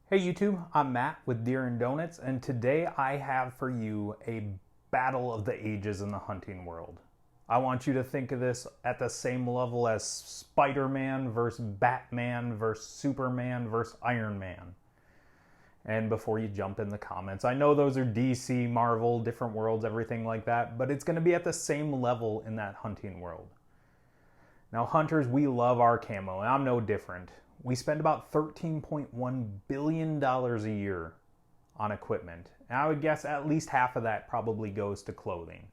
Hey YouTube, I'm Matt with Deer and Donuts, and today I have for you a battle of the ages in the hunting world. I want you to think of this at the same level as Spider-Man versus Batman versus Superman versus Iron Man. And before you jump in the comments, I know those are DC, Marvel, different worlds, everything like that, but it's going to be at the same level in that hunting world. Now hunters, we love our camo, and I'm no different. We spend about $13.1 billion a year on equipment. And I would guess at least half of that probably goes to clothing.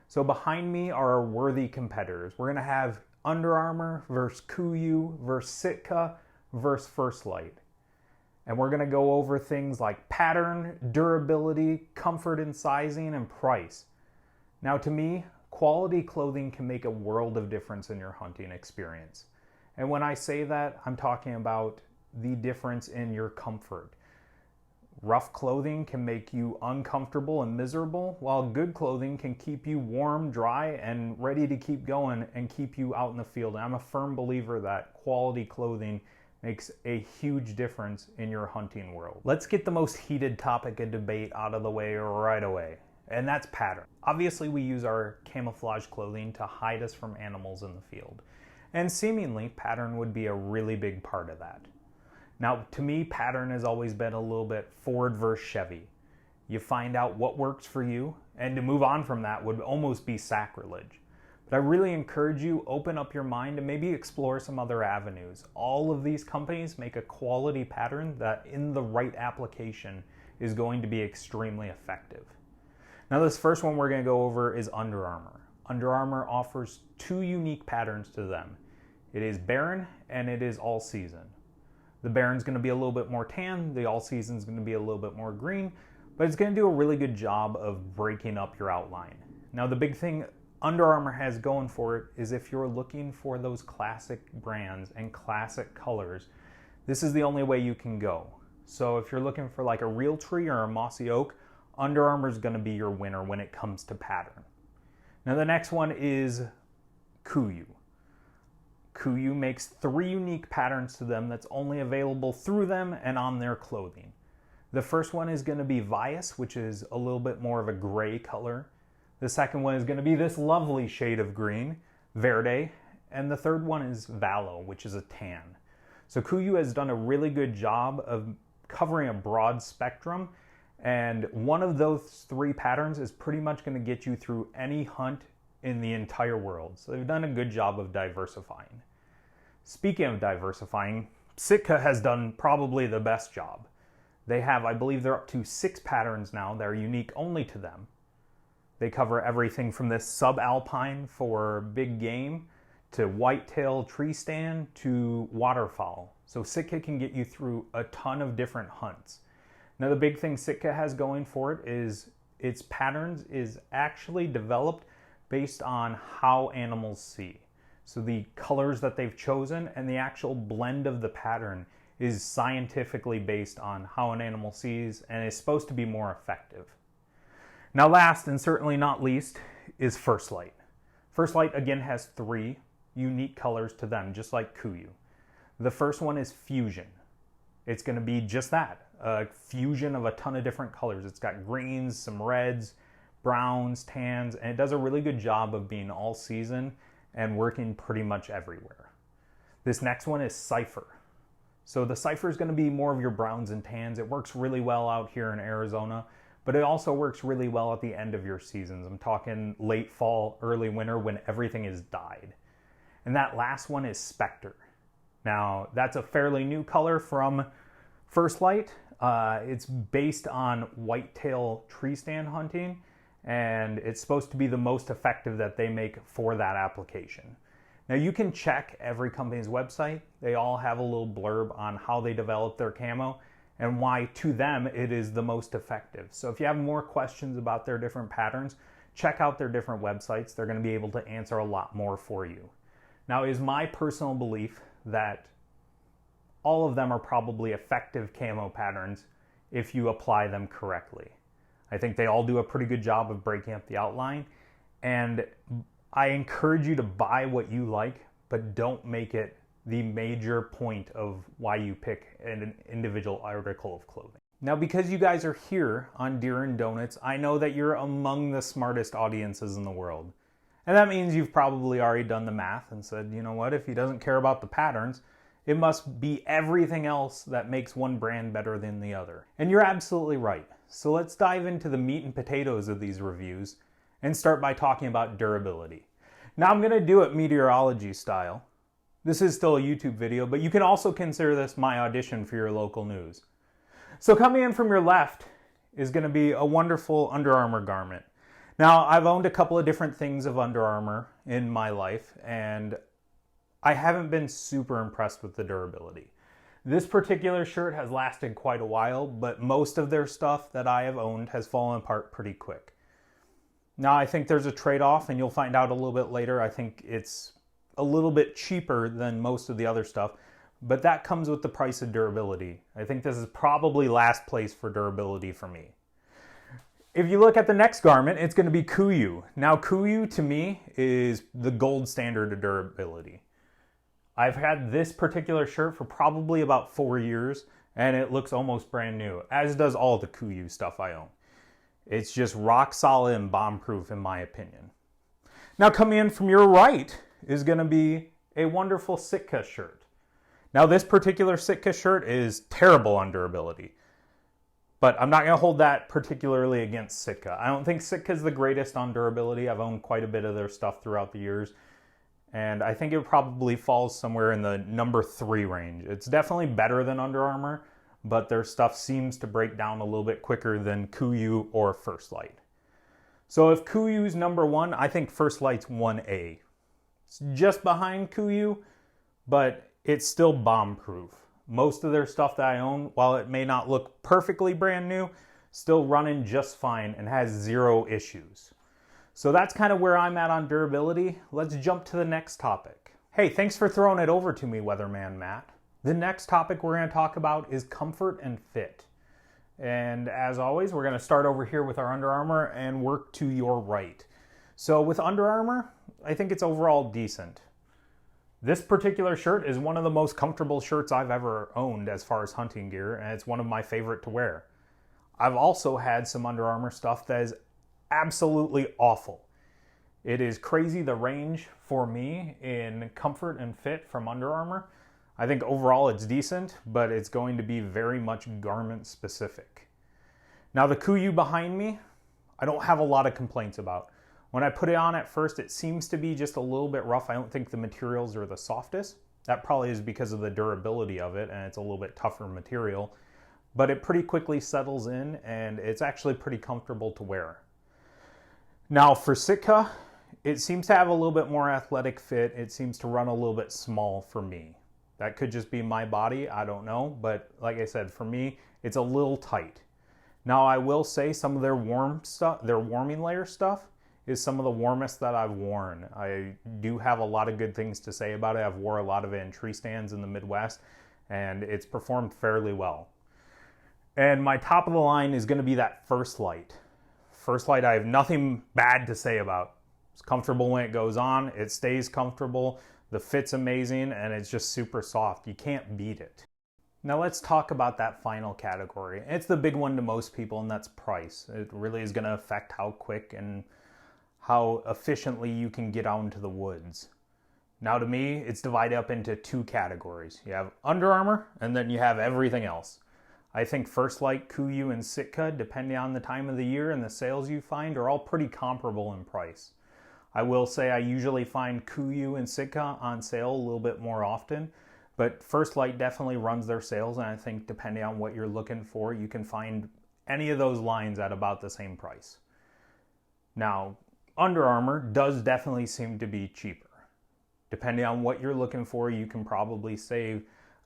So behind me are our worthy competitors. We're going to have Under Armour versus KUIU versus Sitka versus First Lite. And we're going to go over things like pattern, durability, comfort and sizing, and price. Now to me, quality clothing can make a world of difference in your hunting experience. And when I say that, I'm talking about the difference in your comfort. Rough clothing can make you uncomfortable and miserable, while good clothing can keep you warm, dry, and ready to keep going and keep you out in the field. And I'm a firm believer that quality clothing makes a huge difference in your hunting world. Let's get the most heated topic of debate out of the way right away, and that's pattern. Obviously, we use our camouflage clothing to hide us from animals in the field. And seemingly, pattern would be a really big part of that. Now, to me, pattern has always been a little bit Ford versus Chevy. You find out what works for you, and to move on from that would almost be sacrilege. But I really encourage you, open up your mind and maybe explore some other avenues. All of these companies make a quality pattern that in the right application is going to be extremely effective. Now, this first one we're going to go over is Under Armour. Under Armour offers two unique patterns to them. It is Barren and it is All Season. The Barren's going to be a little bit more tan, the All Season's going to be a little bit more green, but it's going to do a really good job of breaking up your outline. Now the big thing Under Armour has going for it is if you're looking for those classic brands and classic colors, this is the only way you can go. So if you're looking for like a real tree or a mossy oak, Under Armour is going to be your winner when it comes to pattern. Now the next one is KUIU. KUIU makes three unique patterns to them that's only available through them and on their clothing. The first one is going to be Vias, which is a little bit more of a gray color. The second one is going to be this lovely shade of green, Verde. And the third one is Valo, which is a tan. So KUIU has done a really good job of covering a broad spectrum. And one of those three patterns is pretty much going to get you through any hunt in the entire world. So they've done a good job of diversifying. Speaking of diversifying, Sitka has done probably the best job. They have, I believe they're up to 6 patterns now that are unique only to them. They cover everything from this subalpine for big game to whitetail tree stand to waterfowl. So Sitka can get you through a ton of different hunts. Now the big thing Sitka has going for it is its patterns is actually developed based on how animals see. So the colors that they've chosen and the actual blend of the pattern is scientifically based on how an animal sees and is supposed to be more effective. Now last and certainly not least is First Lite. First Lite again has 3 unique colors to them, just like KUIU. The first one is Fusion. It's going to be just that, a fusion of a ton of different colors. It's got greens, some reds, browns, tans, and it does a really good job of being all season and working pretty much everywhere. This next one is Cypher. So the Cypher is going to be more of your browns and tans. It works really well out here in Arizona, but it also works really well at the end of your seasons. I'm talking late fall, early winter when everything is dyed. And that last one is Spectre. Now that's a fairly new color from First Lite. It's based on whitetail tree stand hunting, and it's supposed to be the most effective that they make for that application. Now you can check every company's website. They all have a little blurb on how they develop their camo and why to them it is the most effective. So if you have more questions about their different patterns, check out their different websites. They're going to be able to answer a lot more for you. Now it is my personal belief that all of them are probably effective camo patterns if you apply them correctly. I think they all do a pretty good job of breaking up the outline, and I encourage you to buy what you like, but don't make it the major point of why you pick an individual article of clothing. Now, because you guys are here on Deer and Donuts, I know that you're among the smartest audiences in the world. And that means you've probably already done the math and said, you know what, if he doesn't care about the patterns, it must be everything else that makes one brand better than the other. And you're absolutely right. So let's dive into the meat and potatoes of these reviews and start by talking about durability. Now I'm going to do it meteorology style. This is still a YouTube video, but you can also consider this my audition for your local news. So coming in from your left is going to be a wonderful Under Armour garment. Now, I've owned a couple of different things of Under Armour in my life, and I haven't been super impressed with the durability. This particular shirt has lasted quite a while, but most of their stuff that I have owned has fallen apart pretty quick. Now, I think there's a trade-off, and you'll find out a little bit later. I think it's a little bit cheaper than most of the other stuff, but that comes with the price of durability. I think this is probably last place for durability for me. If you look at the next garment, it's going to be KUIU. Now, KUIU to me is the gold standard of durability. I've had this particular shirt for probably about 4 years, and it looks almost brand new, as does all the KUIU stuff I own. It's just rock solid and bomb-proof in my opinion. Now, coming in from your right is going to be a wonderful Sitka shirt. Now, this particular Sitka shirt is terrible on durability. But I'm not going to hold that particularly against Sitka. I don't think Sitka is the greatest on durability. I've owned quite a bit of their stuff throughout the years. And I think it probably falls somewhere in the number 3 range. It's definitely better than Under Armour, but their stuff seems to break down a little bit quicker than KUIU or First Lite. So if KUIU's number 1, I think First Lite's 1A. It's just behind KUIU, but it's still bomb-proof. Most of their stuff that I own, while it may not look perfectly brand new, still running just fine and has 0 issues. So that's kind of where I'm at on durability. Let's jump to the next topic. Hey, thanks for throwing it over to me, Weatherman Matt. The next topic we're going to talk about is comfort and fit. And as always, we're going to start over here with our Under Armour and work to your right. So with Under Armour, I think it's overall decent. This particular shirt is one of the most comfortable shirts I've ever owned as far as hunting gear, and it's one of my favorite to wear. I've also had some Under Armour stuff that is absolutely awful. It is crazy the range for me in comfort and fit from Under Armour. I think overall it's decent, but it's going to be very much garment specific. Now the KUIU behind me, I don't have a lot of complaints about. When I put it on at first, it seems to be just a little bit rough. I don't think the materials are the softest. That probably is because of the durability of it, and it's a little bit tougher material. But it pretty quickly settles in, and it's actually pretty comfortable to wear. Now for Sitka, it seems to have a little bit more athletic fit. It seems to run a little bit small for me. That could just be my body, I don't know. But like I said, for me, it's a little tight. Now I will say some of their warm stuff, their warming layer stuff, is some of the warmest that I've worn. I do have a lot of good things to say about it. I've wore a lot of it in tree stands in the Midwest, and it's performed fairly well. And my top of the line is going to be that First Lite. First Lite I have nothing bad to say about. It's comfortable when it goes on. It stays comfortable. The fit's amazing, and it's just super soft. You can't beat it. Now let's talk about that final category. It's the big one to most people, and that's price. It really is going to affect how quick and how efficiently you can get out into the woods. Now to me, it's divided up into 2 categories. You have Under Armour, and then you have everything else. I think First Lite, KUIU, and Sitka, depending on the time of the year and the sales you find, are all pretty comparable in price. I will say I usually find KUIU and Sitka on sale a little bit more often, but First Lite definitely runs their sales, and I think depending on what you're looking for, you can find any of those lines at about the same price. Now, Under Armour does definitely seem to be cheaper. Depending on what you're looking for, you can probably save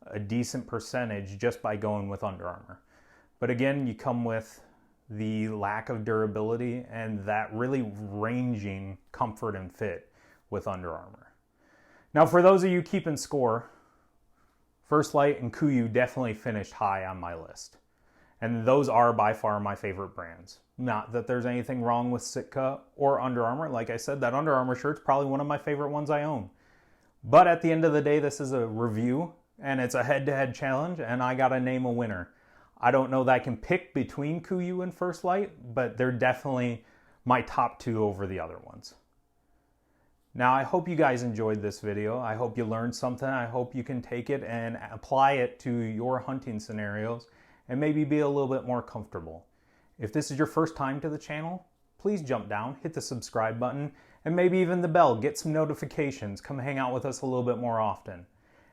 a decent percentage just by going with Under Armour. But again, you come with the lack of durability and that really ranging comfort and fit with Under Armour. Now, for those of you keeping score, First Lite and KUIU definitely finished high on my list. And those are by far my favorite brands. Not that there's anything wrong with Sitka or Under Armour. Like I said, that Under Armour shirt's probably one of my favorite ones I own. But at the end of the day, this is a review and it's a head-to-head challenge, and I gotta name a winner. I don't know that I can pick between KUIU and First Lite, but they're definitely my top two over the other ones. Now, I hope you guys enjoyed this video. I hope you learned something. I hope you can take it and apply it to your hunting scenarios and maybe be a little bit more comfortable. If this is your first time to the channel, please jump down, hit the subscribe button, and maybe even the bell. Get some notifications. Come hang out with us a little bit more often.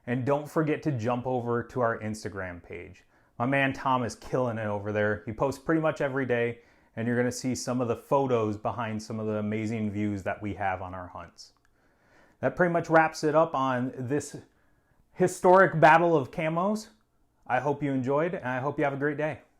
And don't forget to jump over to our Instagram page. My man Tom is killing it over there. He posts pretty much every day, and you're going to see some of the photos behind some of the amazing views that we have on our hunts. That pretty much wraps it up on this historic battle of camos. I hope you enjoyed, and I hope you have a great day.